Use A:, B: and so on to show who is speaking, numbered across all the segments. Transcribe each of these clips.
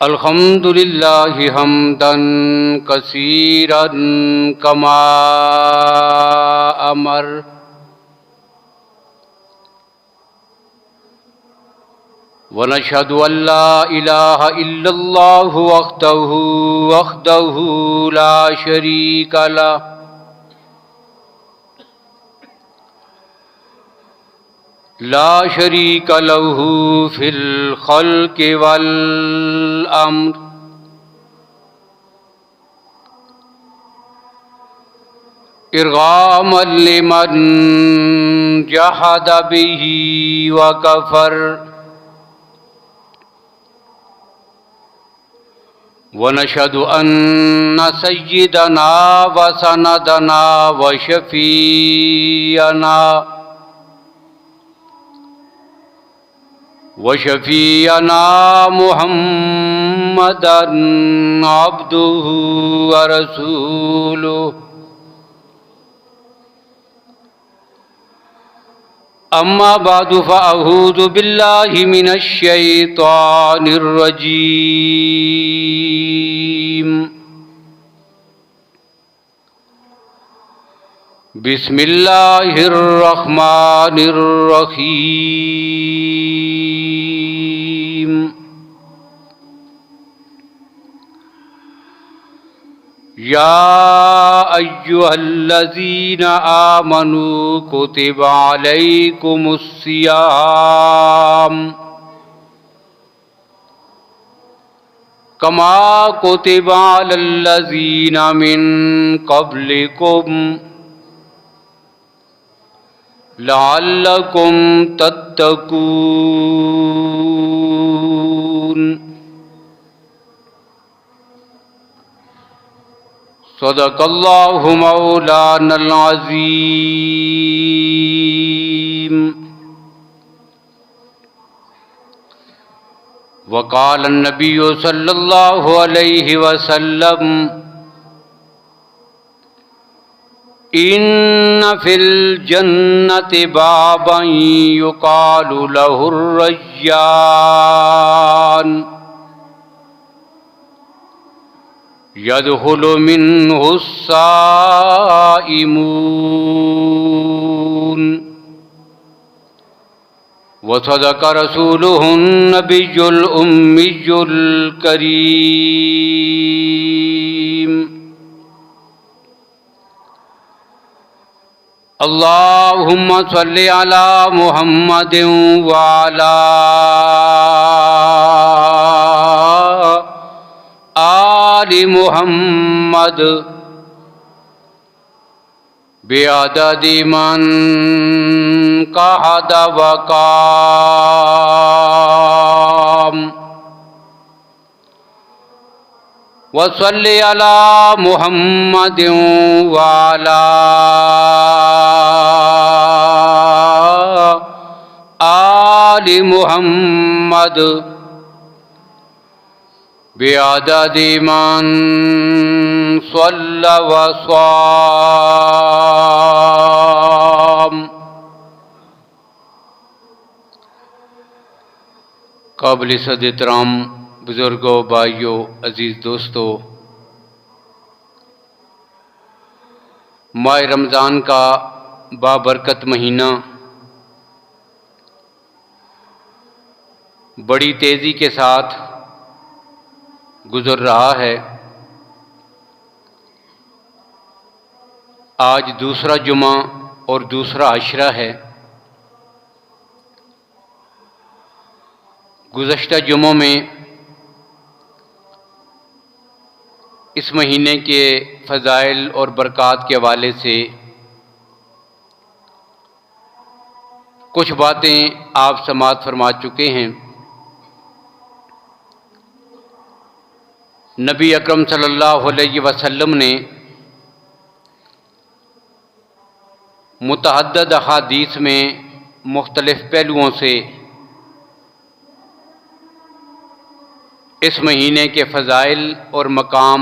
A: अल्हम्दुलिल्लाहि हम्दन कसीरन कमा अमर व नशहदु अल्ला इलाहा इल्लल्लाहु वहदहु ला शरीका लह ला शरीक लहू फिल खल्क़ि वल अम्र इरगामन लिमन जहद बिही व कफर व नशहदु अन्न सय्यदना व सनदना व शफीअना वशफ़ीअना मुहम्मदन अब्दुहु व रसूलुहु अम्मा बादु फ़अऊज़ु बिल्लाहि मिनश शैतानिर रजीम बिस्मिल्लाहिर रहमानिर रहीम या अय्युहल्लज़ीना आमनू कुतिबा अलैकुमुस्सियाम कमा कुतिबा अलल्लज़ीना मिन क़ब्लिकुम लअल्लकुम तत्तकून। सदक़ल्लाहु मौलानल अज़ीम। वक़ाल अन्नबिय्यु सल्लल्लाहु अलैहि वसल्लम इन्न फिल जन्नति बाबन युक़ालु लहुर रय्यान यदखुलु मिन्हुस साइमून व सदक़ रसूलुहुन नबियुल उम्मियुल करीम। अल्लाहुम्मा सल्लि अला मुहम्मदिन व अला आलि मुहम्मद बिअददि मन कहद व काम वसल्लि अला मुहम्मदिन व अला आलि मुहम्मद बिअददि मन सल्ला व स्वाम। काबिल सद एहतराम बुज़ुर्गों, भाइयों, अज़ीज़ दोस्तों, माह रमज़ान का बाबरकत महीना बड़ी तेज़ी के साथ गुज़र रहा है। आज दूसरा जुमा और दूसरा अशरा है। गुज़श्ता जुमों में इस महीने के फ़ज़ाइल और बरक़ात के हवाले से कुछ बातें आप समाअत फरमा चुके हैं। नबी अकरम सल्लल्लाहु अलैहि वसल्लम ने मुतअद्दिद अहादीस में मुख्तलिफ़ पहलुओं से इस महीने के फ़ज़ाइल और मकाम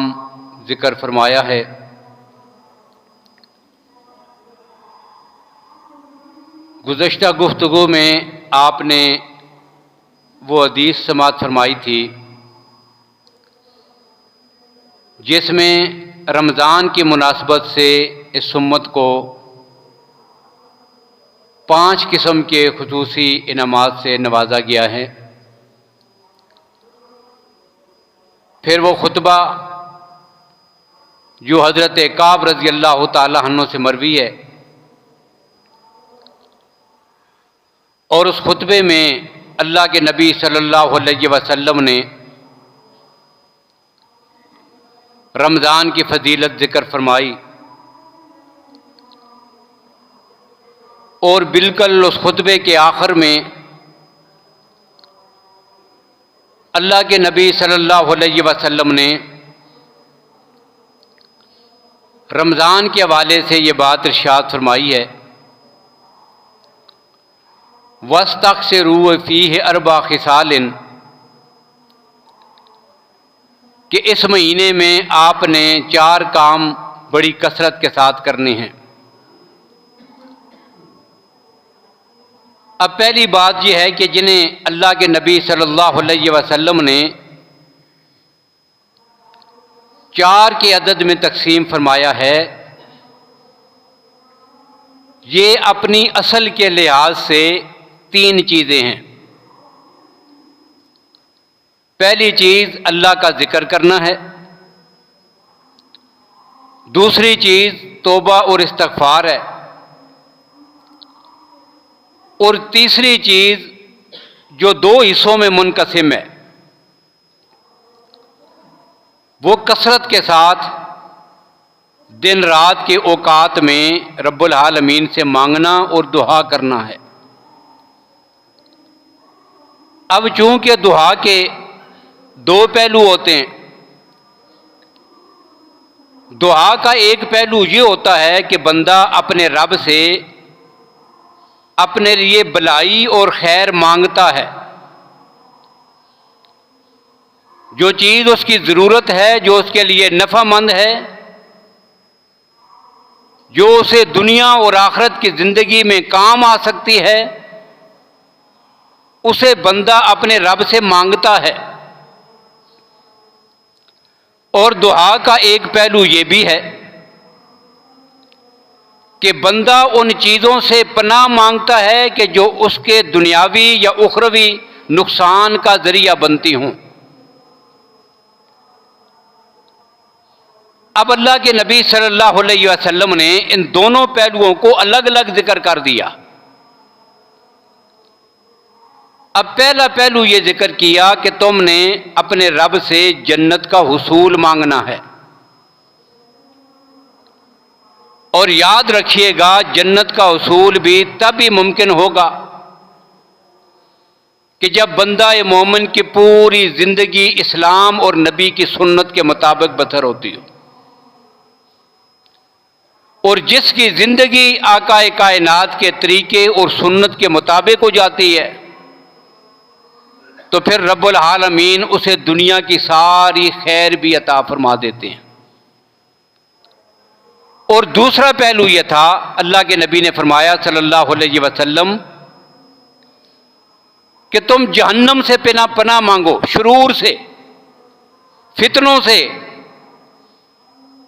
A: ज़िक्र फरमाया है। गुज़श्ता गुफ्तगू में आपने वो हदीस समाअत फरमाई थी जिसमें रमज़ान की मुनासबत से इस उम्मत को 5 किस्म के खुसूसी इनामात से नवाजा गया है। फिर वो खुतबा जो हज़रत काब रज़ी अल्लाह ताला अन्हु से मरवी है, और उस खुतबे में अल्लाह के नबी सल्लल्लाहु अलैहि वसल्लम ने रमज़ान की फजीलत ज़िक्र फरमाई, और बिल्कुल उस खुतबे के आखिर में अल्लाह के नबी सल्लल्लाहु अलैहि वसल्लम ने रमज़ान के हवाले से ये बात इरशाद फरमाई है, वस्तग़फ़िरू फ़ीहि अर्बा ख़िसालिन, कि इस महीने में आपने 4 काम बड़ी कसरत के साथ करने हैं। अब पहली बात यह है कि जिन्हें अल्लाह के नबी सल्लल्लाहु अलैहि वसल्लम ने 4 के अदद में तकसीम फरमाया है, ये अपनी असल के लिहाज से 3 चीज़ें हैं। पहली चीज़ अल्लाह का ज़िक्र करना है, दूसरी चीज़ तौबा और इस्तग़फ़ार है, और तीसरी चीज़ जो 2 हिस्सों में मुनक़सिम है, वो कसरत के साथ दिन रात के औकात में रब्बुल आलमीन से मांगना और दुआ करना है। अब चूंकि दुआ के 2 पहलू होते हैं, दुआ का एक पहलू ये होता है कि बंदा अपने रब से अपने लिए भलाई और खैर मांगता है, जो चीज़ उसकी ज़रूरत है, जो उसके लिए नफ़ामंद है, जो उसे दुनिया और आखिरत की ज़िंदगी में काम आ सकती है, उसे बंदा अपने रब से मांगता है। और दुआ का एक पहलू ये भी है कि बंदा उन चीज़ों से पनाह मांगता है कि जो उसके दुनियावी या उखरवी नुकसान का ज़रिया बनती हों। अब अल्लाह के नबी सल्लल्लाहु अलैहि वसल्लम ने इन दोनों पहलुओं को अलग अलग जिक्र कर दिया। अब पहला पहलू ये जिक्र किया कि तुमने अपने रब से जन्नत का हुसूल मांगना है, और याद रखिएगा जन्नत का हुसूल भी तभी मुमकिन होगा कि जब बंदा मोमिन की पूरी ज़िंदगी इस्लाम और नबी की सुन्नत के मुताबिक बसर होती हो, और जिसकी ज़िंदगी आकाए कायनात के तरीके और सुन्नत के मुताबिक हो जाती है, तो फिर रब्बुल आलमीन उसे दुनिया की सारी खैर भी अता फरमा देते हैं। और दूसरा पहलू यह था, अल्लाह के नबी ने फरमाया सल्लल्लाहु अलैहि वसल्लम कि तुम जहन्नम से पनाह मांगो, शुरूर से, फितनों से,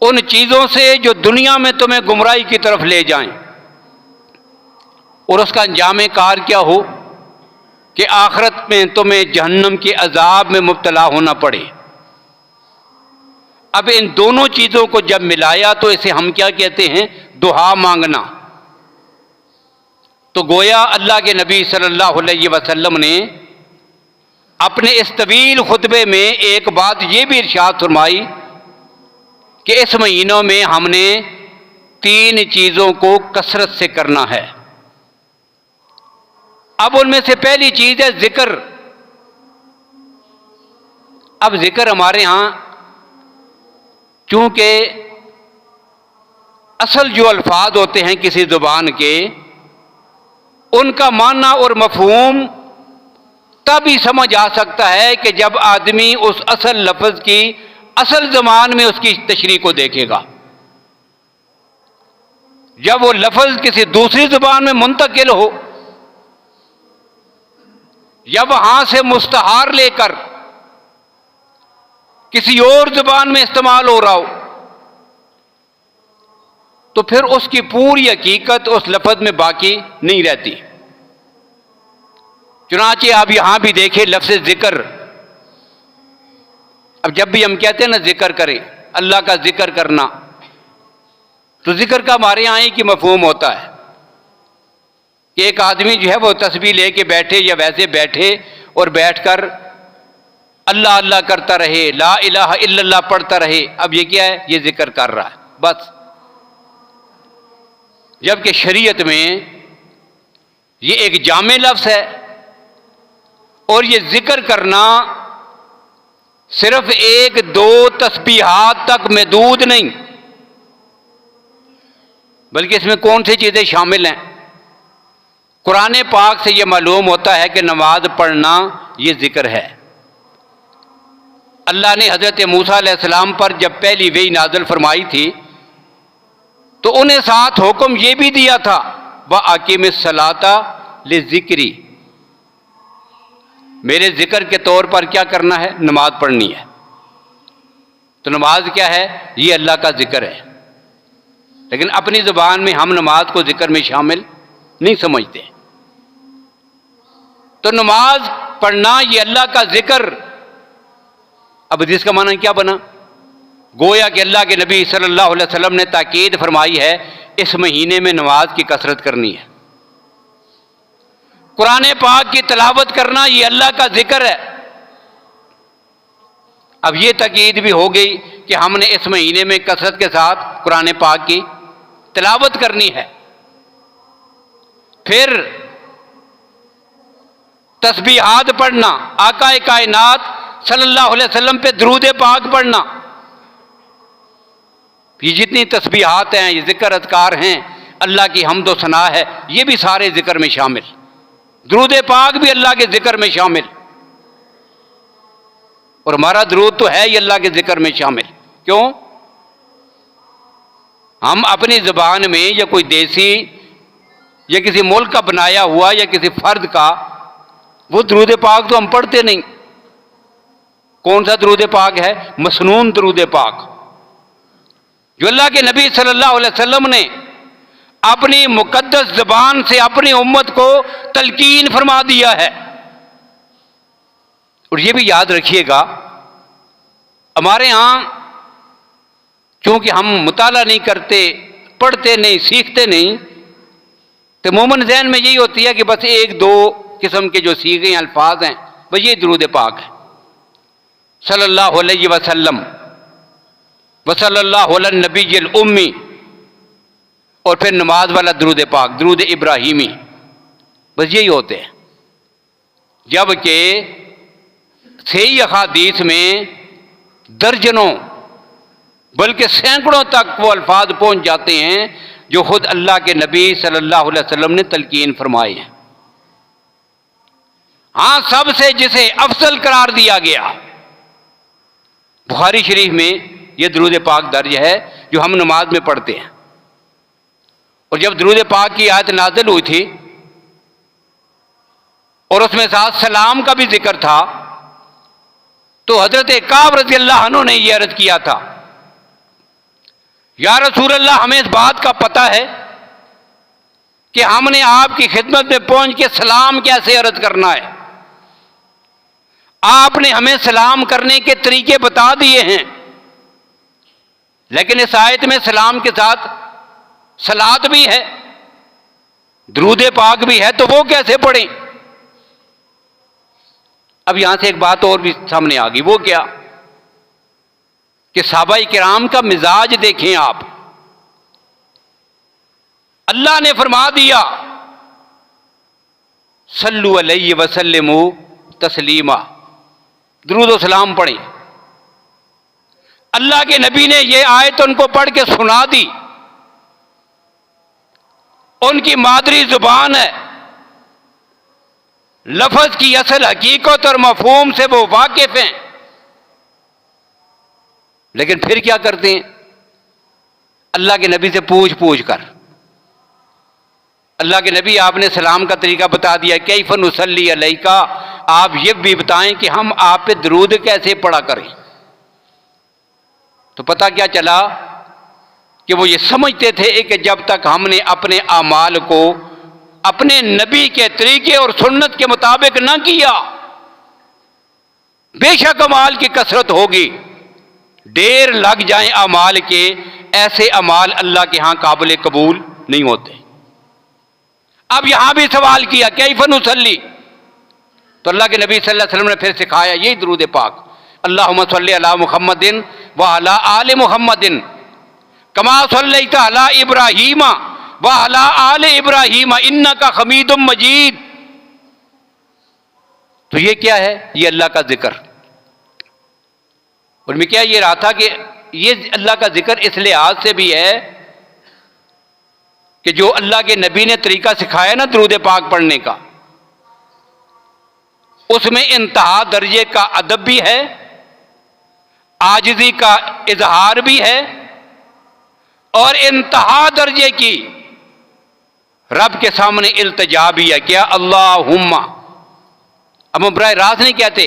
A: उन चीज़ों से जो दुनिया में तुम्हें गुमराही की तरफ ले जाएं, और उसका अंजाम कार क्या हो कि आखिरत में तुम्हें जहन्नम के अजाब में मुब्तला होना पड़े। अब इन दोनों चीज़ों को जब मिलाया तो इसे हम क्या कहते हैं? दुआ मांगना। तो गोया अल्लाह के नबी सल्लल्लाहु अलैहि वसल्लम ने अपने इस तवील खुतबे में एक बात यह भी इरशाद फरमाई कि इस महीनों में हमने 3 चीज़ों को कसरत से करना है। अब उनमें से पहली चीज़ है जिक्र। अब जिक्र हमारे यहाँ चूंकि असल जो अल्फाज होते हैं किसी ज़ुबान के, उनका माना और मफ़हूम तभी समझ आ सकता है कि जब आदमी उस असल लफ्ज़ की असल ज़बान में उसकी तशरीह को देखेगा। जब वो लफ्ज़ किसी दूसरी ज़ुबान में मुंतकिल हो या वहां से मुस्तहार लेकर किसी और जुबान में इस्तेमाल हो रहा हो, तो फिर उसकी पूरी हकीकत उस लफ्ज में बाकी नहीं रहती। चुनांचे आप यहां भी देखें लफ्ज़ जिक्र। अब जब भी हम कहते हैं ना जिक्र करें, अल्लाह का जिक्र करना, तो जिक्र का हमारे यहाँ एक ही मफहूम होता है कि एक आदमी जो है वो तस्बीह लेके बैठे या वैसे बैठे और बैठकर अल्लाह अल्लाह करता रहे, ला इलाहा इल्लल्लाह पढ़ता रहे। अब ये क्या है? ये जिक्र कर रहा है बस। जबकि शरीयत में ये एक जामे लफ्ज़ है और ये जिक्र करना सिर्फ एक दो तस्बीहात तक महदूद नहीं, बल्कि इसमें कौन सी चीज़ें शामिल हैं। कुरान पाक से ये मालूम होता है कि नमाज पढ़ना ये जिक्र है। अल्लाह ने हज़रत मूसा अलैहिस्सलाम पर जब पहली वही नाज़िल फरमाई थी तो उन्हें साथ हुक्म ये भी दिया था, व अकीमिस सलाता लिज़िक्री, मेरे जिक्र के तौर पर क्या करना है? नमाज पढ़नी है। तो नमाज क्या है? ये अल्लाह का जिक्र है। लेकिन अपनी ज़ुबान में हम नमाज को जिक्र में शामिल नहीं समझते। तो नमाज पढ़ना ये अल्लाह का जिक्र। अब जिसका माना क्या बना? गोया कि अल्लाह के नबी सल्लल्लाहु अलैहि वसल्लम ने ताकीद फरमाई है इस महीने में नमाज की कसरत करनी है। कुरान पाक की तिलावत करना ये अल्लाह का जिक्र है। अब ये ताकीद भी हो गई कि हमने इस महीने में कसरत के साथ कुरान पाक की तिलावत करनी है। फिर तस्बीहात पढ़ना, आकाए कायनात सल्लल्लाहु अलैहि वसल्लम पे दरूद पाक पढ़ना, ये जितनी तस्बीहात हैं, ये जिक्र अज़कार हैं, अल्लाह की हम्द व सना है, ये भी सारे जिक्र में शामिल। दरूद पाक भी अल्लाह के जिक्र में शामिल, और हमारा दरूद तो है ही अल्लाह के जिक्र में शामिल। क्यों? हम अपनी ज़बान में या कोई देसी या किसी मुल्क का बनाया हुआ या किसी फर्द का वो दरूद पाक तो हम पढ़ते नहीं। कौन सा दरूद पाक है? मसनून दरूद पाक, जो अल्लाह के नबी सल्लल्लाहु अलैहि वसल्लम ने अपनी मुकद्दस ज़बान से अपनी उम्मत को तलकीन फरमा दिया है। और ये भी याद रखिएगा, हमारे यहाँ चूंकि हम मुताला नहीं करते, पढ़ते नहीं, सीखते नहीं, तो मोमन ज़हन में यही होती है कि बस एक दो किस्म के जो सीखे अल्फाज हैं बस ये दरूद पाक है, सल्लल्लाहु अलैहि वसल्लम व सल्लल्लाहु अला नबील उम्मी, और फिर नमाज वाला दरूद पाक, दरूद इब्राहिमी, बस यही होते हैं। जबकि सही अहादीस में दर्जनों बल्कि सैकड़ों तक वो अल्फाज पहुंच जाते हैं जो खुद अल्लाह के नबी सल्लल्लाहु अलैहि वसल्लम ने तलकीन फरमाए हैं। हाँ, सबसे जिसे अफजल करार दिया गया, बुखारी शरीफ में यह दरूद पाक दर्ज है जो हम नमाज में पढ़ते हैं। और जब दरूद पाक की आयत नाज़िल हुई थी और उसमें साथ सलाम का भी जिक्र था, तो हजरत काब रज़ी अल्लाह अन्हु ने यह अर्ज किया था, या रसूल अल्लाह, हमें इस बात का पता है कि हमने आपकी खिदमत में पहुंच के सलाम कैसे अर्ज करना है। आपने हमें सलाम करने के तरीके बता दिए हैं, लेकिन इस आयत में सलाम के साथ सलात भी है, दरूद पाक भी है, तो वो कैसे पढ़ें? अब यहां से एक बात और भी सामने आ गई। वो क्या कि सहाबाए किराम का मिजाज देखें आप। अल्लाह ने फरमा दिया, सल्लु अलैहि वसल्लिमू तस्लीमा, दुरूद व सलाम पढ़ें। अल्लाह के नबी ने यह आयत उनको पढ़ के सुना दी। उनकी मादरी जुबान है, लफ्ज की असल हकीकत और मफहूम से वो वाकिफ हैं, लेकिन फिर क्या करते हैं? अल्लाह के नबी से पूछ कर, अल्लाह के नबी आपने सलाम का तरीका बता दिया, कैफ़ नुसल्ली अलैका, आप ये भी बताएं कि हम आप पे दरूद कैसे पढ़ा करें। तो पता क्या चला कि वो ये समझते थे कि जब तक हमने अपने आमाल को अपने नबी के तरीके और सुन्नत के मुताबिक न किया, बेशक अमाल की कसरत होगी, ढेर लग जाएं अमाल के, ऐसे अमाल अल्लाह के यहां काबिल कबूल नहीं होते। अब यहां भी सवाल किया कैफ़ नुसल्ली, तो अल्लाह के नबी सल्लल्लाहु अलैहि वसल्लम ने फिर सिखाया यही दुरूद पाक, अल्लाहुम्मा सल्ली अला मुहम्मदिन व अला आले मुहम्मदिन कमा सल्लैता अला इब्राहीमा व अला आले इब्राहीमा इन्नका हमीदुम मजीद। तो ये क्या है? ये अल्लाह का जिक्र। और मैं क्या ये रहा था कि ये अल्लाह का जिक्र इस लिहाज से भी है कि जो अल्लाह के नबी ने तरीका सिखाया ना दुरूद पाक पढ़ने का, उसमें इंतहा दर्जे का अदब भी है, आजिज़ी का इजहार भी है, और इंतहा दर्जे की रब के सामने इल्तिजा भी है। क्या? अल्लाहुम्मा। अब हम बराह रास्त नहीं कहते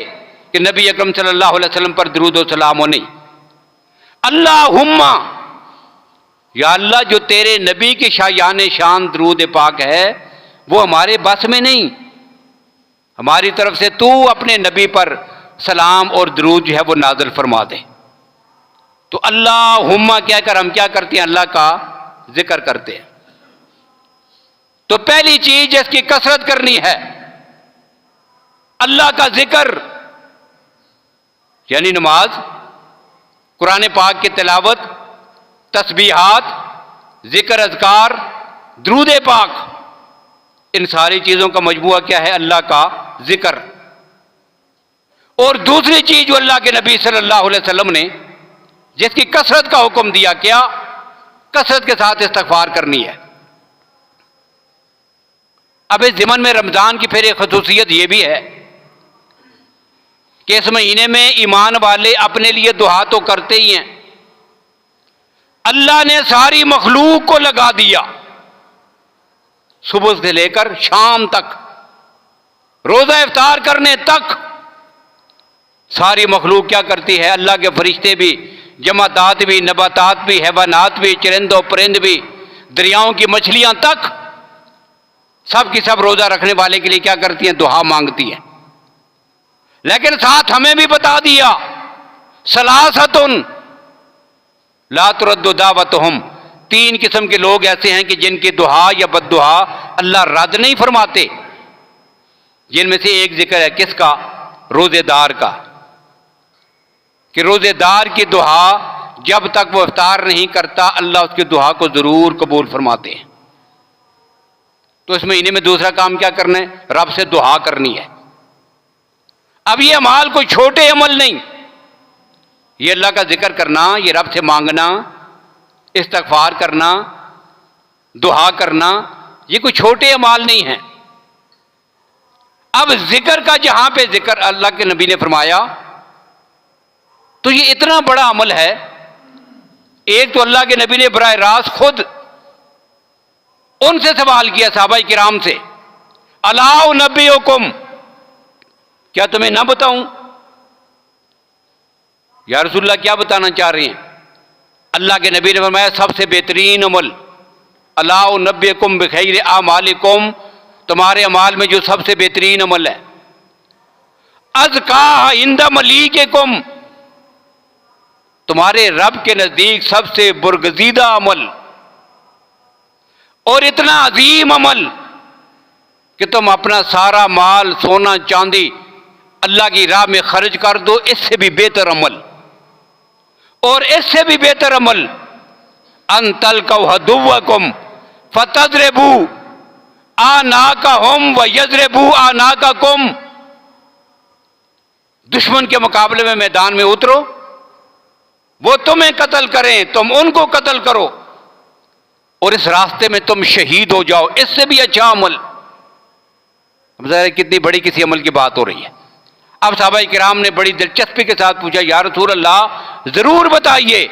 A: कि नबी अकरम सल्लल्लाहु अलैहि वसल्लम पर दुरूद व सलाम हो, नहीं, अल्लाहुम्मा, या अल्लाह जो तेरे नबी की शायान शान दुरूद पाक है वो हमारे बस में नहीं, हमारी तरफ से तू अपने नबी पर सलाम और दुरूद जो है वो नाज़िल फरमा दे। तो अल्लाहुम्मा कहकर हम क्या करते हैं? अल्लाह का जिक्र करते हैं। तो पहली चीज जिसकी कसरत करनी है अल्लाह का जिक्र, यानी नमाज, कुरान पाक की तिलावत, तस्बीहात, जिक्र अज़कार, दुरूद पाक, इन सारी चीजों का मजमूआ क्या है? अल्लाह का जिक्र। और दूसरी चीज जो अल्लाह के नबी सल्लल्लाहु अलैहि वसल्लम ने जिसकी कसरत का हुक्म दिया, क्या? कसरत के साथ इस्तिग़फ़ार करनी है। अब इस ज़िमन में रमजान की फिर एक ख़ुसूसियत यह भी है कि इस महीने में ईमान वाले अपने लिए दुआ तो करते ही हैं, अल्लाह ने सारी मखलूक को लगा दिया, सुबह से लेकर शाम तक, रोजा इफ्तार करने तक सारी मखलूक क्या करती है? अल्लाह के फरिश्ते भी, जमातात भी, नबातात भी, हैवानात भी, चरिंदों परिंद भी, दरियाओं की मछलियां तक, सब की सब रोजा रखने वाले के लिए क्या करती हैं? दुआ मांगती हैं। लेकिन साथ हमें भी बता दिया, सलासतुन ला तुरद्दु दावतुहुम, तीन किस्म के लोग ऐसे हैं कि जिनकी दुआ या बद्दुआ अल्लाह रद्द नहीं फरमाते। जिनमें से एक जिक्र है किसका? रोजेदार का, कि रोजेदार की दुआ जब तक वो इफ्तार नहीं करता अल्लाह उसकी दुआ को जरूर कबूल फरमाते हैं। तो इस महीने में दूसरा काम क्या करना है? रब से दुआ करनी है। अब ये अमाल कोई छोटे अमल नहीं, ये अल्लाह का जिक्र करना, ये रब से मांगना, इस्तिग़फ़ार करना, दुआ करना, ये कोई छोटे अमाल नहीं है। अब जिक्र का जहां पे जिक्र अल्लाह के नबी ने फरमाया तो ये इतना बड़ा अमल है। एक तो अल्लाह के नबी ने बराह रास्त खुद उनसे सवाल किया, सहाबाए किराम से, अला उनब्बिउकुम, क्या तुम्हें ना बताऊं? या रसूलल्लाह क्या बताना चाह रहे हैं? अल्लाह के नबी ने फरमाया सबसे बेहतरीन अमल, अला उनब्बिउकुम बिखैरि आमालिकुम, तुम्हारे अमाल में जो सबसे बेहतरीन अमल है, अज़का इंदा मलीकिकुम, तुम्हारे रब के नजदीक सबसे बुरगजीदा अमल, और इतना अजीम अमल कि तुम अपना सारा माल, सोना चांदी अल्लाह की राह में खर्च कर दो, इससे भी बेहतर अमल, और इससे भी बेहतर अमल, अंतल कौहदुव्वकुम फतज़रिबू आनाकाहुम व यज़रिबू आनाकाकुम, दुश्मन के मुकाबले में मैदान में उतरो, वो तुम्हें कत्ल करें, तुम उनको कत्ल करो, और इस रास्ते में तुम शहीद हो जाओ, इससे भी अच्छा अमल। अब ज़रा कितनी बड़ी किसी अमल की बात हो रही है। अब सहाबाए किराम ने बड़ी दिलचस्पी के साथ पूछा, या रसूल अल्लाह जरूर बताइए।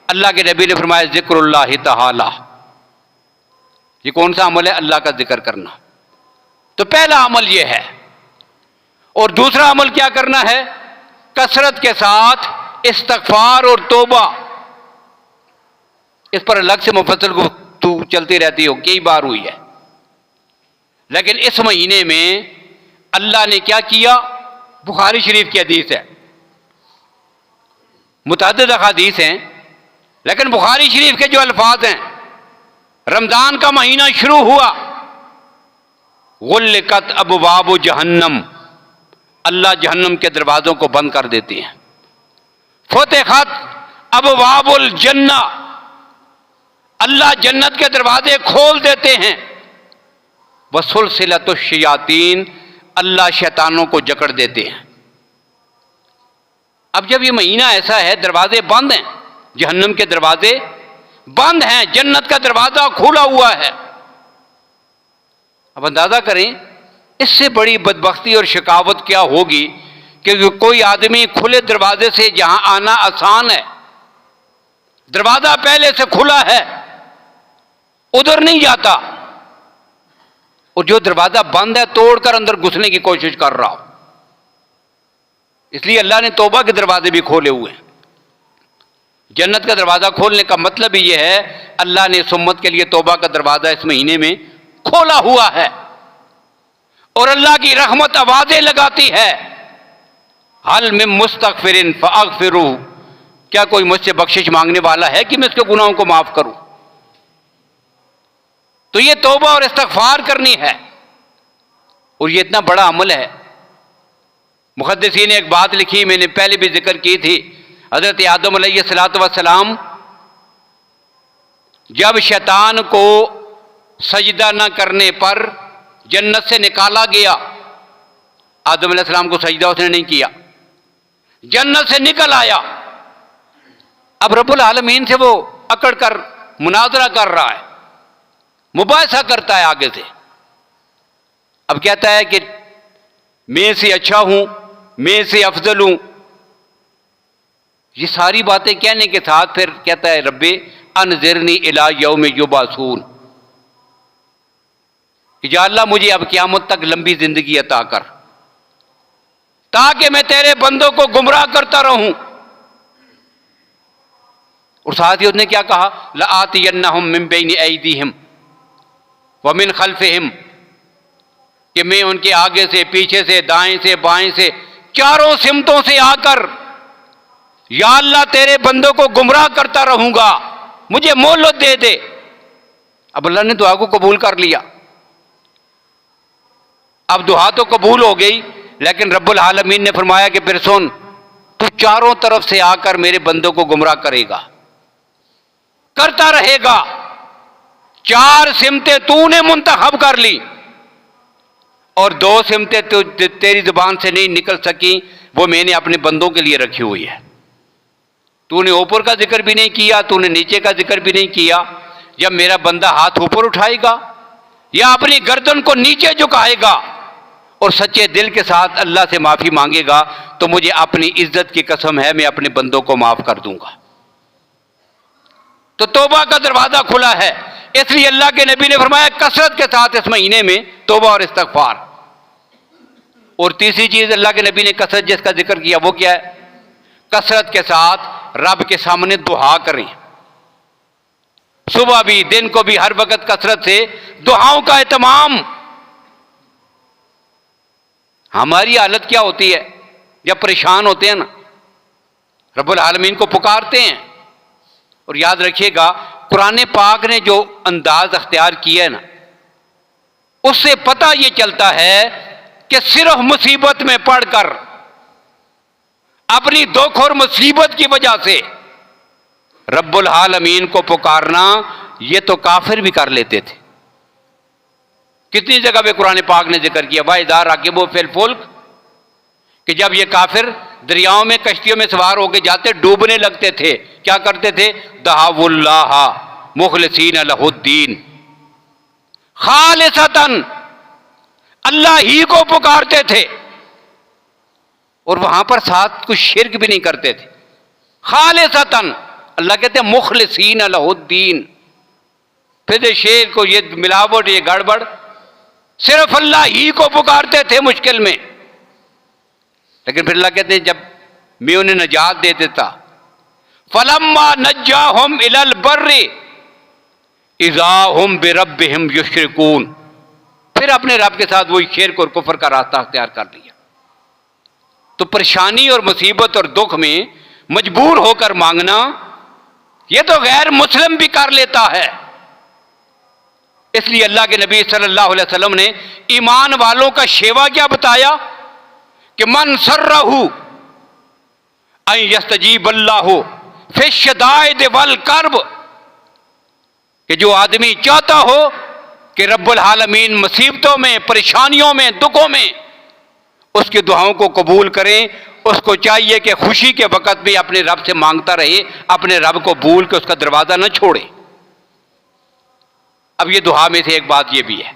A: अल्लाह के नबी ने फरमाया ज़िक्रुल्लाह तआला, ये कौन सा अमल है? अल्लाह का जिक्र करना। तो पहला अमल ये है। और दूसरा अमल क्या करना है? कसरत के साथ इस्तिग़फ़ार और तौबा, इस पर अलग से मुफस्सल गुफ्तगू चलती रहती हो, कई बार हुई है। लेकिन इस महीने में अल्लाह ने क्या किया, बुखारी शरीफ की हदीस है, मुतअद्दिद अहादीस हैं, लेकिन बुखारी शरीफ के जो अल्फाज हैं, रमजान का महीना शुरू हुआ, गुल्लिकत अबवाब जहन्नम, अल्लाह जहन्नम के दरवाजों को बंद कर देते हैं। फुतिहत अबवाबुल जन्ना, अल्लाह जन्नत के दरवाजे खोल देते हैं। वसुलसिलतुश शयातीन, अल्लाह शैतानों को जकड़ देते हैं। अब जब ये महीना ऐसा है, दरवाजे बंद हैं, जहन्नम के दरवाजे बंद हैं, जन्नत का दरवाजा खुला हुआ है। अब अंदाजा करें इससे बड़ी बदबख्ती और शिकावत क्या होगी कि कोई आदमी खुले दरवाजे से जहां आना आसान है, दरवाजा पहले से खुला है, उधर नहीं जाता, और जो दरवाजा बंद है तोड़कर अंदर घुसने की कोशिश कर रहा हो। इसलिए अल्लाह ने तौबा के दरवाजे भी खोले हुए हैं। जन्नत का दरवाजा खोलने का मतलब ही यह है, अल्लाह ने इस उम्मत के लिए तौबा का दरवाजा इस महीने में खोला हुआ है, और अल्लाह की रहमत आवाजें लगाती है, हल मिन मुस्तगफिरिन फअगफिरू, क्या कोई मुझसे बख्शिश मांगने वाला है कि मैं उसके गुनाहों को माफ करूं। तो ये तौबा और इस्तगफार करनी है, और ये इतना बड़ा अमल है। मुहद्दिसीन ने एक बात लिखी, मैंने पहले भी जिक्र की थी, हजरत आदम अलैहिस्सलातु वस्सलाम जब शैतान को सजदा न करने पर जन्नत से निकाला गया, आदम अलैहिस्सलाम को सजदा उसने नहीं किया, जन्नत से निकल आया। अब रब्बुल आलमीन से वो अकड़ कर मुनाजरा कर रहा है, मुबाहिसा करता है आगे से। अब कहता है कि मैं से अच्छा हूं, मैं से अफजल हूं। ये सारी बातें कहने के साथ फिर कहता है, रब्बे अनज़िरनी इला यौम युबासून, या अल्लाह मुझे अब क़यामत तक लंबी जिंदगी अता कर, ताकि मैं तेरे बंदों को गुमराह करता रहूं। और साथ ही उसने क्या कहा, लआतियन्नहुम मिन बैनि ऐदीहिम व मिन खल्फिहिम, कि मैं उनके आगे से, पीछे से, दाएं से, बाएं से, चारों सिमतों से आकर या अल्लाह तेरे बंदों को गुमराह करता रहूंगा, मुझे मोहलत दे दे। अब अल्लाह ने दुआ को कबूल कर लिया। अब दुआ तो कबूल हो गई, लेकिन रब्बुल आलमीन ने फरमाया कि फिर सुन, तू चारों तरफ से आकर मेरे बंदों को गुमराह करेगा, करता रहेगा। चार सिमतें तूने मुंतखब कर ली, और दो सिमतें तो तेरी जुबान से नहीं निकल सकी, वो मैंने अपने बंदों के लिए रखी हुई है। तूने ऊपर का जिक्र भी नहीं किया, तूने नीचे का जिक्र भी नहीं किया। जब मेरा बंदा हाथ ऊपर उठाएगा या अपनी गर्दन को नीचे झुकाएगा और सच्चे दिल के साथ अल्लाह से माफी मांगेगा, तो मुझे अपनी इज्जत की कसम है, मैं अपने बंदों को माफ कर दूंगा। तो तौबा का दरवाजा खुला है, इसलिए अल्लाह के नबी ने फरमाया कसरत के साथ इस महीने में तौबा और इस्तगफार। और तीसरी चीज अल्लाह के नबी ने कसरत जिसका जिक्र किया वो क्या है, कसरत के साथ रब के सामने दुआ करें। सुबह भी, दिन को भी, हर वक्त कसरत से दुआओं का एहतमाम। हमारी हालत क्या होती है जब परेशान होते हैं ना, रब्बुल आलमीन को पुकारते हैं। और याद रखिएगा, कुरान पाक ने जो अंदाज अख्तियार किया है ना, उससे पता यह चलता है कि सिर्फ मुसीबत में पड़कर, अपनी दुख और मुसीबत की वजह से रब्बुल आलमीन को पुकारना, ये तो काफिर भी कर लेते थे। कितनी जगह पे कुरान पाक ने जिक्र किया, वाइज़ा राकिबू फिल फुल्क, कि जब ये काफिर दरियाओं में, कश्तियों में सवार होकर जाते, डूबने लगते थे, क्या करते थे, दहावुल्लाह मुखलिसीन लहुद्दीन, खालिसतन, अल्लाह ही को पुकारते थे, और वहां पर साथ कुछ शिर्क भी नहीं करते थे। खालिसतन, अल्लाह कहते हैं मुखलिसीन लहुद्दीन। फिर शेर को ये मिलावट, ये गड़बड़, सिर्फ अल्लाह ही को पुकारते थे मुश्किल में। लेकिन फिर अल्लाह कहते हैं जब मैं उन्हें नजात दे देता, फलम्मा नज्जाहुम इलल बर्रि इज़ा हुम बिरब्बिहिम युश्रिकून, फिर अपने रब के साथ वही शिर्क और कुफ्र का रास्ता अख्तियार कर लिया। तो परेशानी और मुसीबत और दुख में मजबूर होकर मांगना, यह तो गैर मुस्लिम भी कर लेता है। इसलिए अल्लाह के नबी सल्लल्लाहु अलैहि वसल्लम ने ईमान वालों का शेवा क्या बताया कि मन सर्रहु अन यस्तजीब अल्लाहु फी शदाइद वल कर्ब, कि जो आदमी चाहता हो कि रब्बुल आलमीन मुसीबतों में, परेशानियों में, दुखों में उसकी दुआओं को कबूल करें, उसको चाहिए कि खुशी के वक्त भी अपने रब से मांगता रहे, अपने रब को भूल के उसका दरवाजा न छोड़े। अब ये दुआ में से एक बात ये भी है।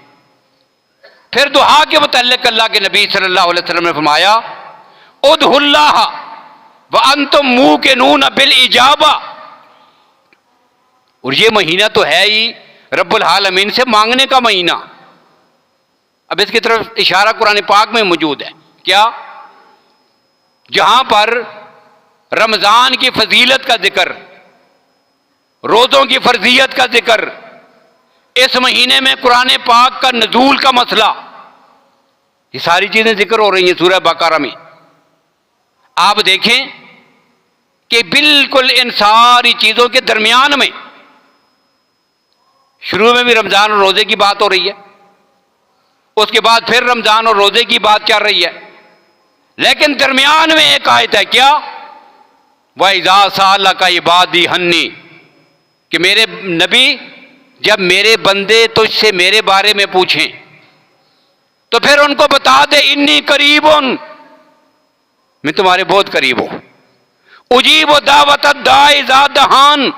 A: फिर दुआ के मुतल्लिक अल्लाह के नबी सल्लल्लाहु अलैहि वसल्लम ने फरमाया, उदहुल्लाह व अंतुम मूकिनून बिल इजाबा, और ये महीना तो है ही रब्बुल आलमीन से मांगने का महीना। अब इसकी तरफ इशारा कुरान पाक में मौजूद है, क्या? जहां पर रमजान की फजीलत का जिक्र, रोजों की फर्जियत का जिक्र, इस महीने में कुरान पाक का नजूल का मसला, ये सारी चीजें जिक्र हो रही हैं सूरह बकरा में। आप देखें कि बिल्कुल इन सारी चीजों के दरमियान में शुरू में भी रमजान और रोजे की बात हो रही है, उसके बाद फिर रमजान और रोजे की बात चल रही है, लेकिन दरमियान में एक आयत है, क्या? वइज़ा सअलका इबादी हन्नी, कि मेरे नबी जब मेरे बंदे तुझसे मेरे बारे में पूछें तो फिर उनको बता दे, इन्नी करीबुन, मैं तुम्हारे बहुत करीब हूं, उजीब दावत दाई इज़ा दहान,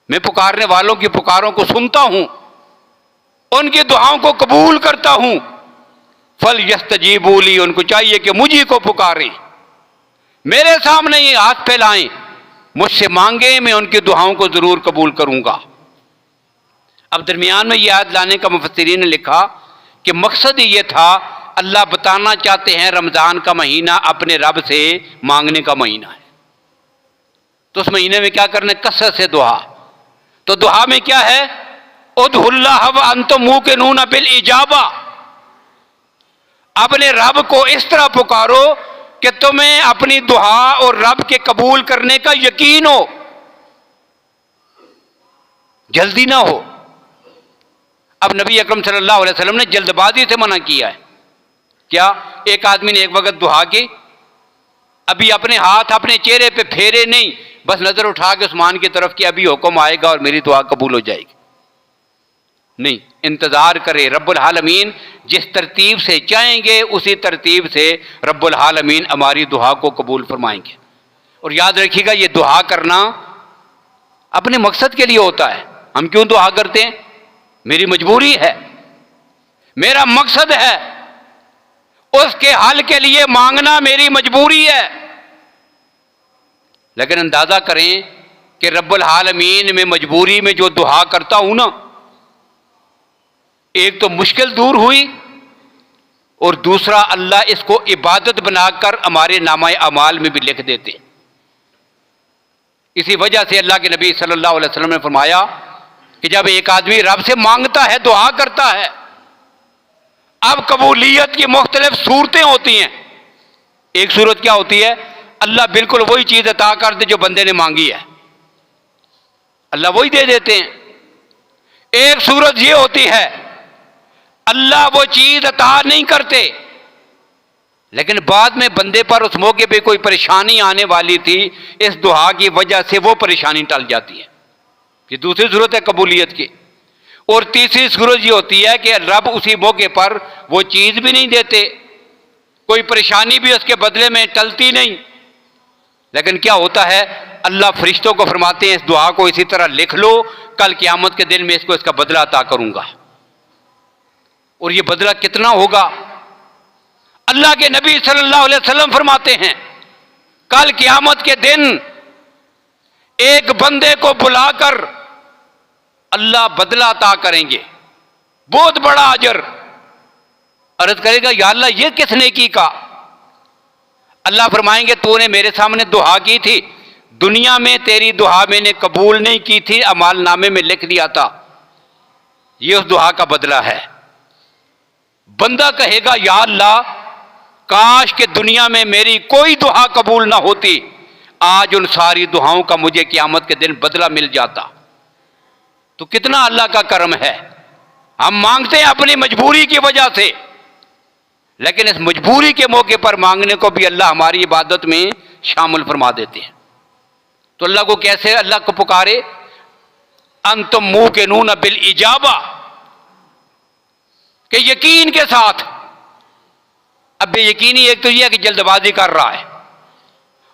A: मैं पुकारने वालों की पुकारों को सुनता हूं, उनकी दुआओं को कबूल करता हूं। फल यस्तजीबूली, उनको चाहिए कि मुझी को पुकारें, मेरे सामने ही हाथ फैलाएं, मुझसे मांगे, मैं उनकी दुआओं को जरूर कबूल करूंगा। अब दरमियान में यह आयत लाने का मुफस्सिरीन ने लिखा कि मकसद ही यह था, अल्लाह बताना चाहते हैं रमजान का महीना अपने रब से मांगने का महीना है। तो उस महीने में क्या करना? कसरत से दुआ। तो दुआ में क्या है? उदहुल्लाह व अंतुम मूकिनून बिल इजाबा, अपने रब को इस तरह पुकारो कि तुम्हें अपनी दुआ और रब के कबूल करने का यकीन हो, जल्दी ना हो। अब नबी अकरम सल्लल्लाहु अलैहि वसल्लम ने जल्दबाजी से मना किया है। क्या? एक आदमी ने एक वक्त दुआ की, अभी अपने हाथ अपने चेहरे पे फेरे नहीं, बस नजर उठा के उस्मान की तरफ की, अभी हुक्म आएगा और मेरी दुआ कबूल हो जाएगी। नहीं, इंतजार करे, रब्बुल आलमीन जिस तरतीब से चाहेंगे उसी तरतीब से रब्बुल आलमीन हमारी दुआ को कबूल फरमाएंगे। और याद रखिएगा, ये दुआ करना अपने मकसद के लिए होता है। हम क्यों दुआ करते हैं? मेरी मजबूरी है, मेरा मकसद है, उसके हल के लिए मांगना मेरी मजबूरी है। लेकिन अंदाजा करें कि रब्बुल आलमीन में मजबूरी में जो दुआ करता हूं ना, एक तो मुश्किल दूर हुई और दूसरा अल्लाह इसको इबादत बनाकर हमारे नामा अमाल में भी लिख देते। इसी वजह से अल्लाह के नबी सल्लल्लाहु अलैहि वसल्लम ने फरमाया कि जब एक आदमी रब से मांगता है, दुआ करता है, अब कबूलियत की मुख्तलिफ सूरतें होती हैं। एक सूरत क्या होती है? अल्लाह बिल्कुल वही चीज अता कर दे जो बंदे ने मांगी है, अल्लाह वही दे देते हैं। एक सूरत ये होती है, अल्लाह वो चीज अता नहीं करते, लेकिन बाद में बंदे पर उस मौके पे कोई परेशानी आने वाली थी, इस दुआ की वजह से वो परेशानी टल जाती है। ये दूसरी सूरत है कबूलियत की। और तीसरी सूरत ये होती है कि रब उसी मौके पर वो चीज भी नहीं देते, कोई परेशानी भी उसके बदले में टलती नहीं, लेकिन क्या होता है, अल्लाह फरिश्तों को फरमाते हैं इस दुआ को इसी तरह लिख लो, कल क़यामत के दिन में इसको इसका बदला अता करूंगा। और ये बदला कितना होगा? अल्लाह के नबी सल्लल्लाहु अलैहि वसल्लम फरमाते हैं, कल क़यामत के दिन एक बंदे को बुलाकर अल्लाह बदला अता करेंगे, बहुत बड़ा अजर। अर्ज करेगा, या अल्लाह ये किस नेकी का? अल्लाह फरमाएंगे, तूने मेरे सामने दुआ की थी, दुनिया में तेरी दुआ मैंने कबूल नहीं की थी, अमाल नामे में लिख दिया था, ये उस दुआ का बदला है। बंदा कहेगा या अल्लाह, काश के दुनिया में मेरी कोई दुआ कबूल ना होती, आज उन सारी दुआओं का मुझे क़यामत के दिन बदला मिल जाता। तो कितना अल्लाह का करम है। हम मांगते हैं अपनी मजबूरी की वजह से, लेकिन इस मजबूरी के मौके पर मांगने को भी अल्लाह हमारी इबादत में शामिल फरमा देते हैं। तो अल्लाह को कैसे अल्लाह को पुकारे, अंतुम मूक़िनून बिल इजाबा, कि यकीन के साथ। अब बेयकीनी एक तो यह है कि जल्दबाजी कर रहा है,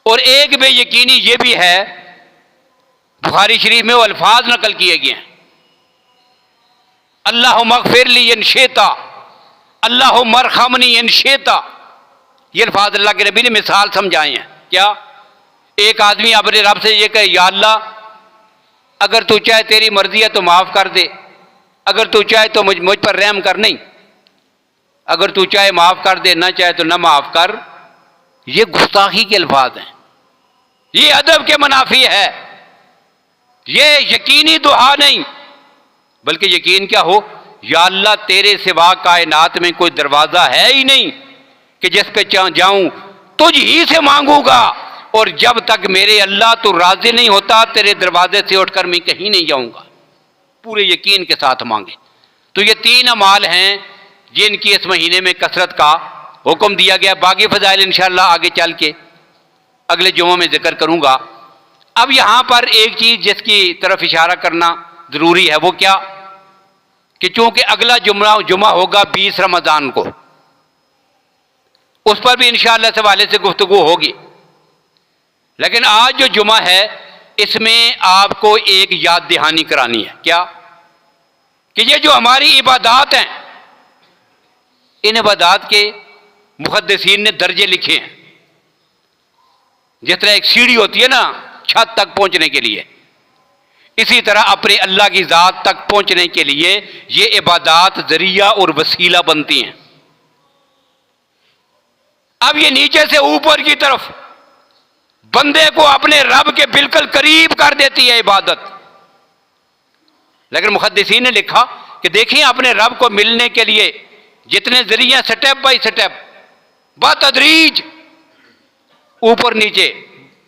A: और एक बेयकीनी यह भी है, बुखारी शरीफ में वो अल्फाज नकल किए गए हैं, अल्लाह मगफिरली इन शेता, अल्लाह मरहमनी इन शेता। ये अल्फाज अल्लाह के नबी ने मिसाल समझाए हैं। क्या? एक आदमी अपने रब से ये कहे, या अल्लाह, अगर तू चाहे तेरी मर्जी है तो माफ़ कर दे, अगर तू चाहे तो मुझ पर रहम कर। नहीं, अगर तू चाहे माफ़ कर दे, ना चाहे तो ना माफ़ कर। ये गुस्ताखी के अल्फाज हैं, ये अदब के मुनाफी है, ये यकीनी दुआ नहीं, बल्कि यकीन क्या हो, या अल्लाह तेरे सिवा कायनात में कोई दरवाज़ा है ही नहीं कि जिस पे जाऊं तुझ ही से मांगूंगा, और जब तक मेरे अल्लाह तू राज़ी नहीं होता तेरे दरवाजे से उठकर मैं कहीं नहीं जाऊंगा। पूरे यकीन के साथ मांगे। तो ये 3 अमाल हैं जिनकी इस महीने में कसरत का हुक्म दिया गया। बाकी फ़ज़ाइल इंशाअल्लाह आगे चल के अगले जुम्मों में जिक्र करूंगा। अब यहां पर एक चीज़ जिसकी तरफ इशारा करना ज़रूरी है, वो क्या कि चूंकि अगला जुम्मा होगा 20 रमज़ान को, उस पर भी इंशाअल्लाह इस हवाले से गुफ्तगू होगी। लेकिन आज जो जुमा है इसमें आपको एक याद दहानी करानी है। क्या? कि ये जो हमारी इबादात हैं, इन इबादात के मुहद्दिसीन ने दर्जे लिखे हैं। जिस तरह एक सीढ़ी होती है ना छत तक पहुंचने के लिए, इसी तरह अपने अल्लाह की ज़ात तक पहुंचने के लिए ये इबादात जरिया और वसीला बनती हैं। अब ये नीचे से ऊपर की तरफ बंदे को अपने रब के बिल्कुल करीब कर देती है इबादत। लेकिन मुहद्दिसीन ने लिखा कि देखिए, अपने रब को मिलने के लिए जितने जरिए स्टेप बाय स्टेप बतदरीज ऊपर नीचे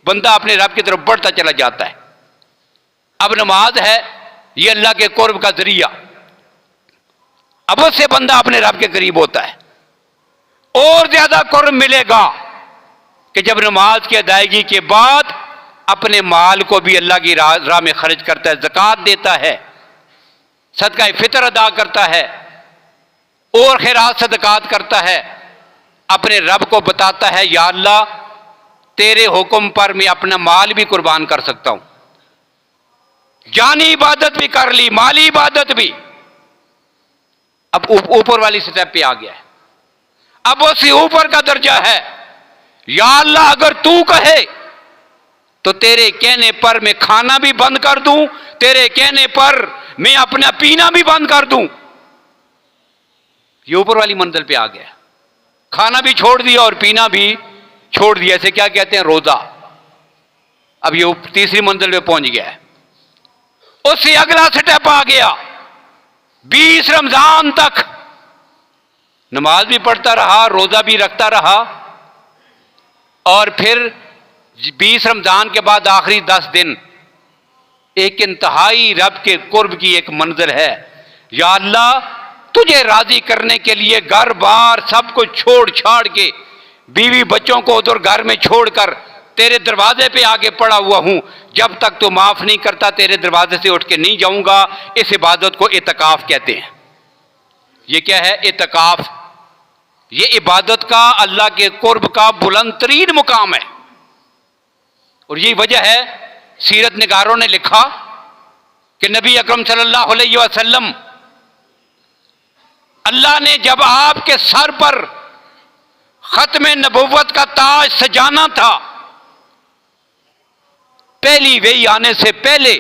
A: बंदा अपने रब की तरफ बढ़ता चला जाता है। अब नमाज है ये अल्लाह के कुर्ब का जरिया, अब उससे बंदा अपने रब के करीब होता है। और ज्यादा कुर्ब मिलेगा कि जब नमाज की अदायगी के बाद अपने माल को भी अल्लाह की राह में खर्च करता है, ज़कात देता है, सदका फितर अदा करता है और खैरात सदकात करता है, अपने रब को बताता है या अल्लाह तेरे हुक्म पर मैं अपना माल भी कुर्बान कर सकता हूं, जानी इबादत भी कर ली, माली इबादत भी। अब ऊपर वाली स्टेप पे आ गया है। अब उससे ऊपर का दर्जा है, या अल्लाह अगर तू कहे तो तेरे कहने पर मैं खाना भी बंद कर दूं, तेरे कहने पर मैं अपना पीना भी बंद कर दूं। ये ऊपर वाली मंजिल पे आ गया, खाना भी छोड़ दिया और पीना भी छोड़ दिया। इसे क्या कहते हैं? रोजा। अब ये तीसरी मंजिल पे पहुंच गया है। उससे अगला स्टेप आ गया, 20 रमजान तक नमाज भी पढ़ता रहा, रोजा भी रखता रहा, और फिर 20 रमजान के बाद आखिरी 10 दिन एक इंतहाई रब के कुर्ब की एक मंजिल है। या अल्लाह तुझे राजी करने के लिए घर बार सब कुछ छोड़ छाड़ के, बीवी बच्चों को उधर घर में छोड़कर तेरे दरवाजे पे आगे पड़ा हुआ हूं, जब तक तू माफ नहीं करता तेरे दरवाजे से उठ के नहीं जाऊंगा। इस इबादत को इत्काफ कहते हैं। ये क्या है? इत्काफ। ये इबादत का अल्लाह के कुर्ब का बुलंद तरीन मुकाम है। और यही वजह है सीरत निगारों ने लिखा कि नबी अकरम सल्लल्लाहु अलैहि वसल्लम, अल्लाह ने जब आपके सर पर खत्म नबुव्वत का ताज सजाना था, पहली वही आने से पहले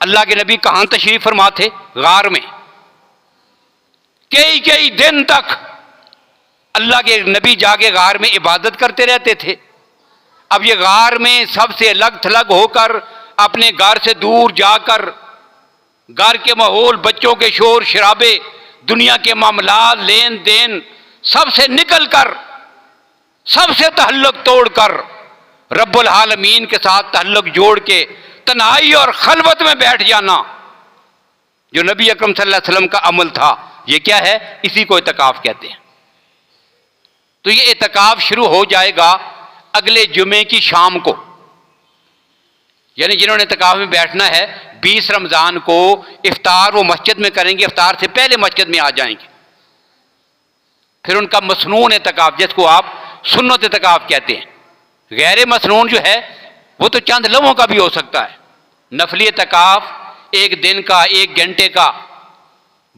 A: अल्लाह के नबी कहां तशरीफ फरमा थे? गार में। कई कई दिन तक अल्लाह के नबी जाके गार में इबादत करते रहते थे। अब ये गार में सबसे अलग थलग होकर, अपने घर से दूर जाकर, घर के माहौल, बच्चों के शोर शराबे, दुनिया के मामलात, लेन देन, सबसे निकल कर, सबसे तहल्लुक तोड़कर, रब्बुल आलमीन के साथ तहल्लुक जोड़ के तन्हाई और खलवत में बैठ जाना, जो नबी अकरम सल्लल्लाहु अलैहि वसल्लम का अमल था, ये क्या है? इसी को इत्तिकाफ कहते हैं। तो ये इत्तिकाफ शुरू हो जाएगा अगले जुमे की शाम को, यानी जिन्होंने इत्तिकाफ में बैठना है 20 रमज़ान को इफ्तार वो मस्जिद में करेंगे, इफ्तार से पहले मस्जिद में आ जाएंगे। फिर उनका मसनून इत्तिकाफ, जिसको आप सुन्नत इत्तिकाफ कहते हैं, गैर मसनून जो है वो तो चंद लम्हों का भी हो सकता है। नफली इत्तिकाफ 1 दिन का, 1 घंटे का,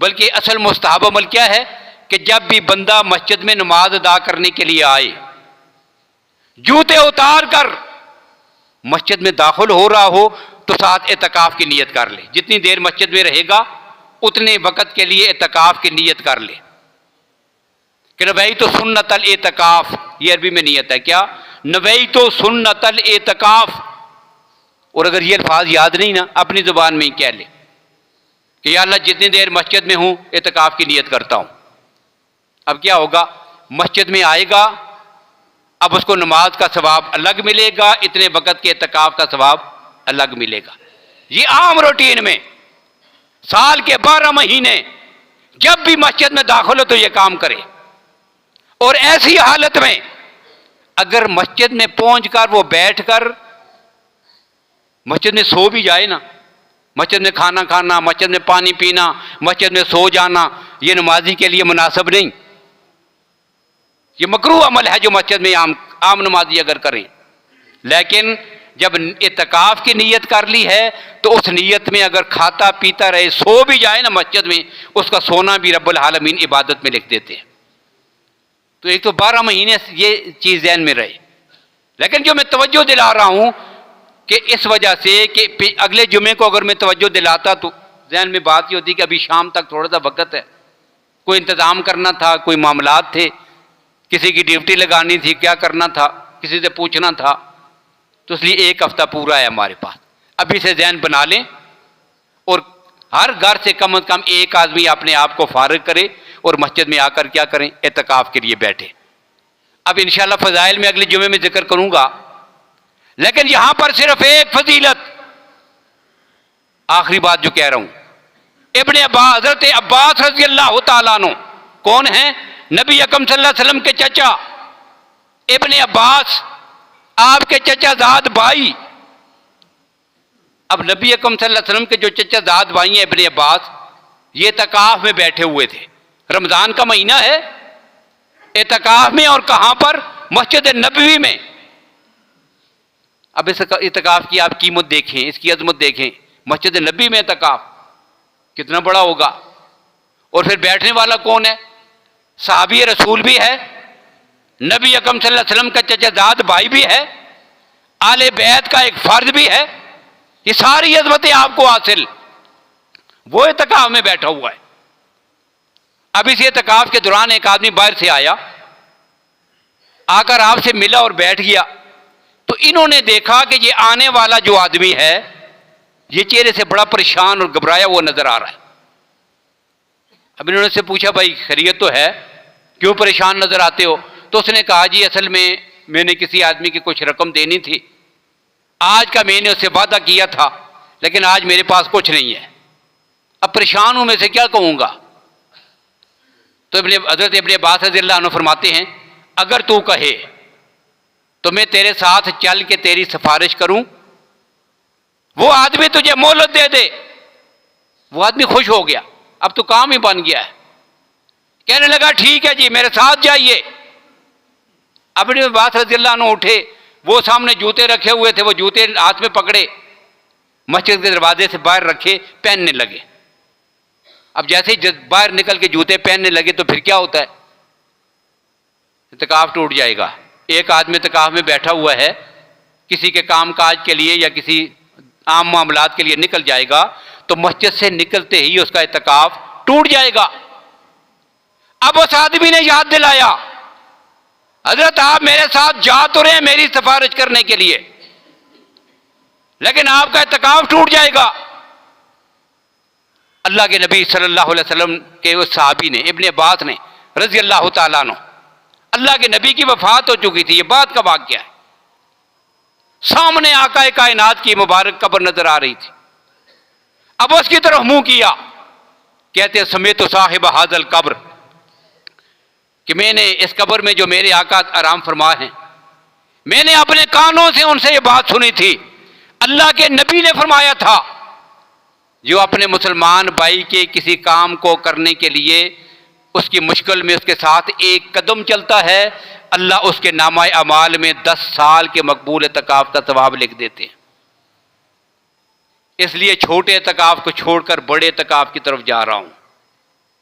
A: बल्कि असल मुस्तहब अमल क्या है कि जब भी बंदा मस्जिद में नमाज अदा करने के लिए आए, जूते उतार कर मस्जिद में दाखिल हो रहा हो तो साथ इत्तिकाफ की नीयत कर ले। जितनी देर मस्जिद में रहेगा उतने वक़्त के लिए इत्तिकाफ की नीयत कर ले कि नवई तो सुन्नतल इत्तिकाफ, ये अरबी में नीयत है क्या? नवई तो सुन्नतल इत्तिकाफ। और अगर ये अल्फाज याद नहीं ना, अपनी ज़ुबान में ही कह ले कि या अल्लाह जितनी देर मस्जिद में हूँ इत्तिकाफ की नीयत करता हूँ। अब क्या होगा? मस्जिद में आएगा, अब उसको नमाज का सवाब अलग मिलेगा, इतने वक़्त के इत्तिकाफ का सवाब अलग मिलेगा। ये आम रूटीन में साल के 12 महीने जब भी मस्जिद में दाखिल हो तो ये काम करे। और ऐसी हालत में अगर मस्जिद में पहुंचकर वो बैठकर मस्जिद में सो भी जाए ना, मस्जिद में खाना खाना, मस्जिद में पानी पीना, मस्जिद में सो जाना, ये नमाजी के लिए मुनासिब नहीं। ये मकरूह अमल है जो मस्जिद में आम नमाजी अगर करें। लेकिन जब इत्तिकाफ की नीयत कर ली है तो उस नीयत में अगर खाता पीता रहे, सो भी जाए ना मस्जिद में, उसका सोना भी रब्बुल आलमीन इबादत में लिख देते हैं। तो एक तो 12 महीने ये चीज़ ज़हन में रहे। लेकिन जो मैं तवज्जो दिला रहा हूँ कि इस वजह से कि अगले जुमे को अगर मैं तवज्जो दिलाता तो ज़हन में बात ये होती कि अभी शाम तक थोड़ा सा वक़्त है, कोई इंतज़ाम करना था, कोई मामलात थे, किसी की ड्यूटी लगानी थी, क्या करना था, किसी से पूछना था। तो इसलिए 1 हफ्ता पूरा है हमारे पास। अभी से ज़हन बना लें और हर घर से कम एक आदमी अपने आप को फारिग करे और मस्जिद में आकर क्या करें? इत्तिकाफ के लिए बैठे। अब इंशाअल्लाह फ़ज़ाइल में अगले जुमे में जिक्र करूंगा, लेकिन यहां पर सिर्फ एक फजीलत, आखिरी बात जो कह रहा हूं, इब्ने अब्बास, हज़रत अब्बास रज़ी अल्लाह तआला अन्हु कौन है? नबी अकरम सल्लल्लाहु अलैहि वसल्लम के चचा इब्ने अब्बास, आपके चचाजाद भाई। अब नबी अकरम सल्लल्लाहु अलैहि वसल्लम के जो चचाजाद भाई हैं इब्ने अब्बास, ये इत्तिकाफ में बैठे हुए थे। रमज़ान का महीना है, इत्तिकाफ में, और कहां पर? मस्जिद नबवी में। अब इस इत्तिकाफ की आप कीमत देखें, इसकी अजमत देखें। मस्जिद नबी में इत्तिकाफ कितना बड़ा होगा। और फिर बैठने वाला कौन है? सहाबी रसूल भी है, नबी अकरम सल्लल्लाहु अलैहि वसल्लम का चचाजाद भाई भी है, आले बैत का एक फर्द भी है। ये सारी अजमतें आपको हासिल, वो इत्तिकाफ में बैठा हुआ है। अब इस इत्तिकाफ के दौरान एक आदमी बाहर से आया, आकर आपसे मिला और बैठ गया। तो इन्होंने देखा कि ये आने वाला जो आदमी है ये चेहरे से बड़ा परेशान और घबराया हुआ नजर आ रहा है। अब इन्होंने से पूछा, भाई खैरियत तो है, क्यों परेशान नजर आते हो? तो उसने कहा, जी असल में मैंने किसी आदमी की कुछ रकम देनी थी, आज का मैंने उससे वादा किया था, लेकिन आज मेरे पास कुछ नहीं है, अब परेशान हूं, मैं से क्या कहूंगा? तो हज़रत इब्ने अब्बास रज़ियल्लाहु अन्हु फरमाते हैं, अगर तू कहे तो मैं तेरे साथ चल के तेरी सिफारिश करूं, वो आदमी तुझे मोहलत दे दे। वो आदमी खुश हो गया, अब तो काम ही बन गया है। कहने लगा, ठीक है जी, मेरे साथ जाइए। अब इब्ने अब्बास रज़ियल्लाहु अन्हु उठे, वो सामने जूते रखे हुए थे, वो जूते हाथ में पकड़े, मस्जिद के दरवाजे से बाहर रखे, पहनने लगे। अब जैसे ही बाहर निकल के जूते पहनने लगे तो फिर क्या होता है? इत्तिकाफ टूट जाएगा। एक आदमी इत्तिकाफ में बैठा हुआ है, किसी के काम काज के लिए या किसी आम मामलात के लिए निकल जाएगा, तो मस्जिद से निकलते ही उसका इत्तिकाफ टूट जाएगा। अब उस आदमी ने याद दिलाया, हजरत आप मेरे साथ जा तो रहे हैं मेरी सिफारिश करने के लिए, लेकिन आपका इत्तिकाफ टूट जाएगा। अल्लाह के नबी सल्लल्लाहु अलैहि वसल्लम के उस सहाबी ने, इब्ने अब्बास ने रजी अल्लाह तआला अन्हु, अल्लाह के नबी की वफात हो चुकी थी, ये बात का वाक़या है। सामने आकाए कायनात की मुबारक कब्र नजर आ रही थी। अब उसकी तरफ मुंह किया, कहते समेत साहिब हाजल कब्र, कि मैंने इस कब्र में जो मेरे आका आराम फरमा हैं, मैंने अपने कानों से उनसे ये बात सुनी थी। अल्लाह के नबी ने फरमाया था, जो अपने मुसलमान भाई के किसी काम को करने के लिए उसकी मुश्किल में उसके साथ एक कदम चलता है, अल्लाह उसके नामाए अमाल में 10 साल के मकबूल इत्तिकाफ का सवाब लिख देते हैं। इसलिए छोटे इत्तिकाफ को छोड़कर बड़े इत्तिकाफ की तरफ जा रहा हूं।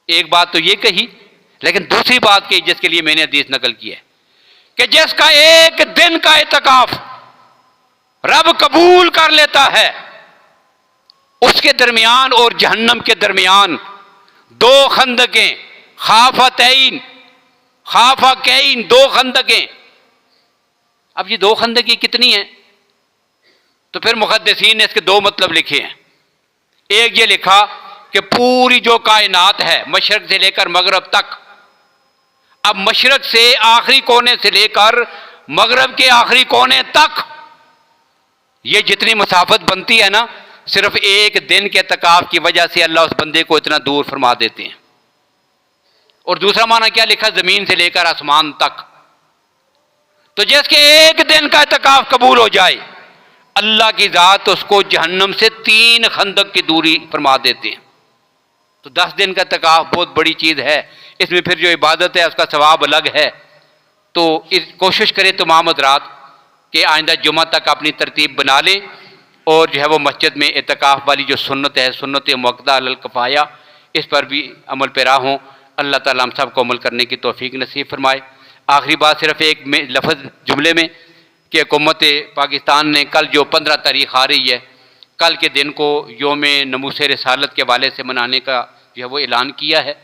A: एक बात तो ये कही, लेकिन दूसरी बात कही जिसके लिए मैंने हदीस नकल की है कि जिसका एक दिन का इत्तिकाफ रब कबूल कर लेता है, उसके दरमियान और जहन्नम के दरमियान 2 खंदकें, खाफतैन, खाफाकैन, 2 खंदकें। अब ये 2 खंदकें कितनी हैं? तो फिर मुहद्दिसीन ने इसके 2 मतलब लिखे हैं। एक ये लिखा कि पूरी जो कायनात है मशरक से लेकर मगरब तक, अब मशरक से आखिरी कोने से लेकर मगरब के आखिरी कोने तक ये जितनी मुसाफत बनती है ना, सिर्फ एक दिन के इत्तिकाफ की वजह से अल्लाह उस बंदे को इतना दूर फरमा देते हैं। और दूसरा माना क्या लिखा, जमीन से लेकर आसमान तक। तो जिसके एक दिन का इत्तिकाफ कबूल हो जाए, अल्लाह की जात उसको जहन्नम से 3 खंदक की दूरी फरमा देते हैं। तो 10 दिन का इत्तिकाफ बहुत बड़ी चीज़ है। इसमें फिर जो इबादत है उसका सवाब अलग है। तो कोशिश करें तमाम हज़रात कि आइंदा जुमा तक अपनी तरतीब बना लें और जो है वो मस्जिद में इत्तिकाफ वाली जो सुन्नत है, सुन्नत मुअक्कदा अल किफ़ाया, इस पर भी अमल पैरा हों। अल्लाह ताला हम सब को अमल करने की तौफीक नसीब फरमाए। आखिरी बात सिर्फ एक लफ्ज़ जुमले में कि हुकूमत पाकिस्तान ने कल जो 15 तारीख आ रही है, कल के दिन को योम नमूस रिसालत के वाले से मनाने का जो है वो ऐलान किया है।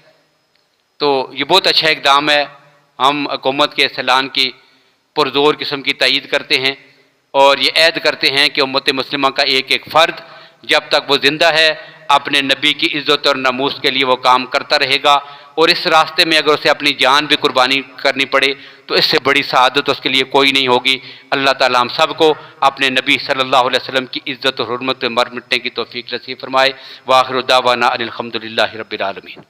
A: तो ये बहुत अच्छा इक़दाम है। हम हुकूमत के इस ऐलान की पुरज़ोर किस्म की तईद करते हैं और ये ऐद करते हैं कि उम्मत मुस्लिमा का एक एक फ़र्द जब तक वो ज़िंदा है अपने नबी की इज़्ज़त और नमूस के लिए वो काम करता रहेगा। और इस रास्ते में अगर उसे अपनी जान भी कुर्बानी करनी पड़े तो इससे बड़ी सआदत उसके लिए कोई नहीं होगी। अल्लाह ताला हम सब को अपने नबी सल्लल्लाहु अलैहि वसल्लम की इज़्ज़त और हुर्मत में मर मिटने की तौफीक नसीब फरमाए। व आखिर दावाना अनिल हम्दुलिल्लाहि रब्बिल आलमीन।